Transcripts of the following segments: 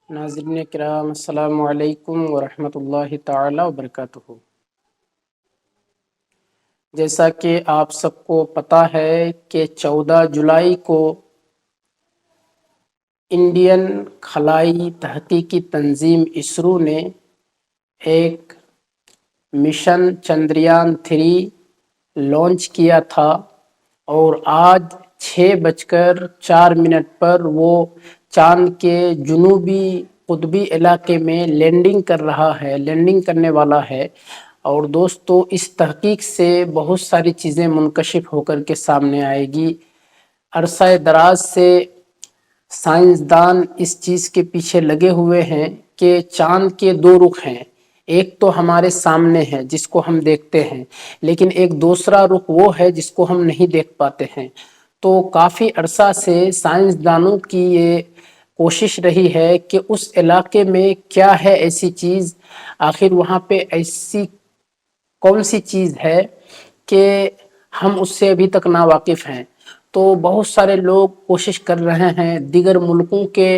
ناظرین کرام، السلام علیکم ورحمۃ اللہ تعالی وبرکاتہ۔ جیسا کہ آپ سب کو پتہ ہے کہ 14 جولائی کو انڈین خلائی تحقیقی تنظیم اسرو نے ایک مشن چندریان 3 لانچ کیا تھا، اور آج 6:04 پر وہ چاند کے جنوبی قطبی علاقے میں لینڈنگ کرنے والا ہے۔ اور دوستو، اس تحقیق سے بہت ساری چیزیں منکشف ہو کر کے سامنے آئے گی۔ عرصہ دراز سے سائنسدان اس چیز کے پیچھے لگے ہوئے ہیں کہ چاند کے 2 رخ ہیں، ایک تو ہمارے سامنے ہے جس کو ہم دیکھتے ہیں، لیکن ایک دوسرا رخ وہ ہے جس کو ہم نہیں دیکھ پاتے ہیں۔ تو کافی عرصہ سے سائنسدانوں کی یہ کوشش رہی ہے کہ اس علاقے میں کیا ہے ایسی چیز، آخر وہاں پہ ایسی کون سی چیز ہے کہ ہم اس سے ابھی تک ناواقف ہیں۔ تو بہت سارے لوگ کوشش کر رہے ہیں، دیگر ملکوں کے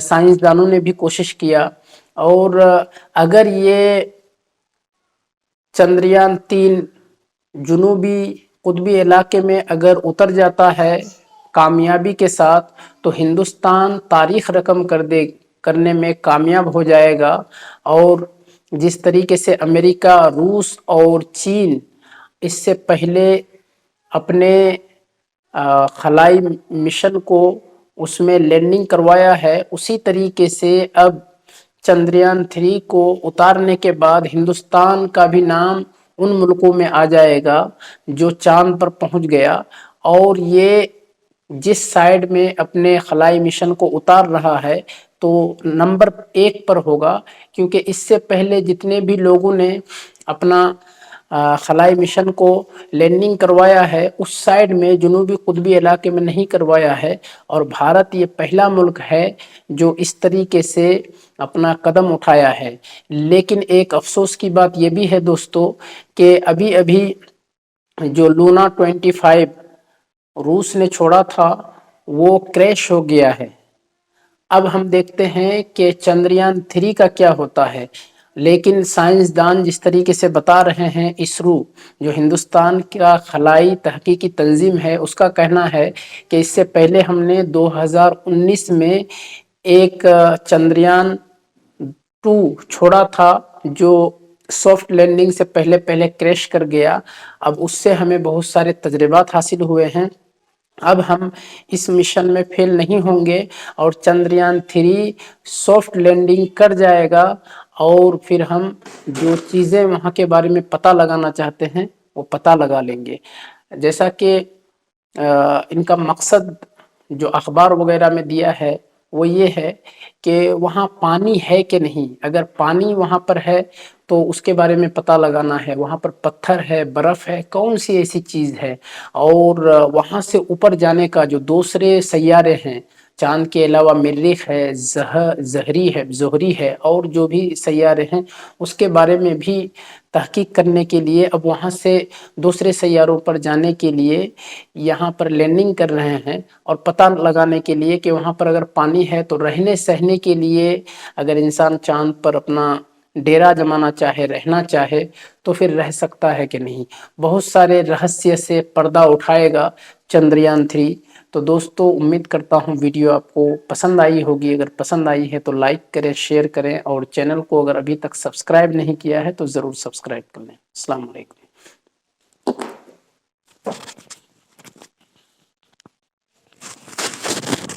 سائنسدانوں نے بھی کوشش کیا، اور اگر یہ چندریان 3 جنوبی قطبی علاقے میں اگر اتر جاتا ہے کامیابی کے ساتھ، تو ہندوستان تاریخ رقم کرنے میں کامیاب ہو جائے گا۔ اور جس طریقے سے امریکہ، روس اور چین اس سے پہلے اپنے خلائی مشن کو اس میں لینڈنگ کروایا ہے، اسی طریقے سے اب چندریان 3 کو اتارنے کے بعد ہندوستان کا بھی نام ان ملکوں میں آ جائے گا جو چاند پر پہنچ گیا۔ اور یہ جس سائیڈ میں اپنے خلائی مشن کو اتار رہا ہے تو نمبر 1 پر ہوگا، کیونکہ اس سے پہلے جتنے بھی لوگوں نے اپنا خلائی مشن کو لینڈنگ کروایا ہے اس سائیڈ میں جنوبی قطبی علاقے میں نہیں کروایا ہے، اور بھارت یہ پہلا ملک ہے جو اس طریقے سے اپنا قدم اٹھایا ہے۔ لیکن ایک افسوس کی بات یہ بھی ہے دوستو کہ ابھی جو لونا 25 روس نے چھوڑا تھا وہ کریش ہو گیا ہے۔ اب ہم دیکھتے ہیں کہ چندریان 3 کا کیا ہوتا ہے، لیکن سائنسدان جس طریقے سے بتا رہے ہیں، اسرو جو ہندوستان کا خلائی تحقیقی تنظیم ہے، اس کا کہنا ہے کہ اس سے پہلے ہم نے 2019 میں ایک چندریان 2 چھوڑا تھا جو سافٹ لینڈنگ سے پہلے کریش کر گیا۔ اب اس سے ہمیں بہت سارے تجربات حاصل ہوئے ہیں، اب ہم اس مشن میں فیل نہیں ہوں گے، اور چندریان 3 سافٹ لینڈنگ کر جائے گا، اور پھر ہم جو چیزیں وہاں کے بارے میں پتہ لگانا چاہتے ہیں وہ پتہ لگا لیں گے۔ جیسا کہ ان کا مقصد جو اخبار وغیرہ میں دیا ہے وہ یہ ہے کہ وہاں پانی ہے کہ نہیں، اگر پانی وہاں پر ہے تو اس کے بارے میں پتہ لگانا ہے، وہاں پر پتھر ہے، برف ہے، کون سی ایسی چیز ہے۔ اور وہاں سے اوپر جانے کا جو دوسرے سیارے ہیں، چاند کے علاوہ مریخ ہے، زہری ہے، اور جو بھی سیارے ہیں اس کے بارے میں بھی تحقیق کرنے کے لیے اب وہاں سے دوسرے سیاروں پر جانے کے لیے یہاں پر لینڈنگ کر رہے ہیں، اور پتہ لگانے کے لیے کہ وہاں پر اگر پانی ہے تو رہنے سہنے کے لیے اگر انسان چاند پر اپنا ڈیرا جمانا چاہے، رہنا چاہے تو پھر رہ سکتا ہے کہ نہیں۔ بہت سارے رہسیہ سے پردہ اٹھائے گا چندریان 3۔ تو دوستو، امید کرتا ہوں ویڈیو آپ کو پسند آئی ہوگی، اگر پسند آئی ہے تو لائک کریں، شیئر کریں، اور چینل کو اگر ابھی تک سبسکرائب نہیں کیا ہے تو ضرور سبسکرائب کر لیں۔ السلام علیکم۔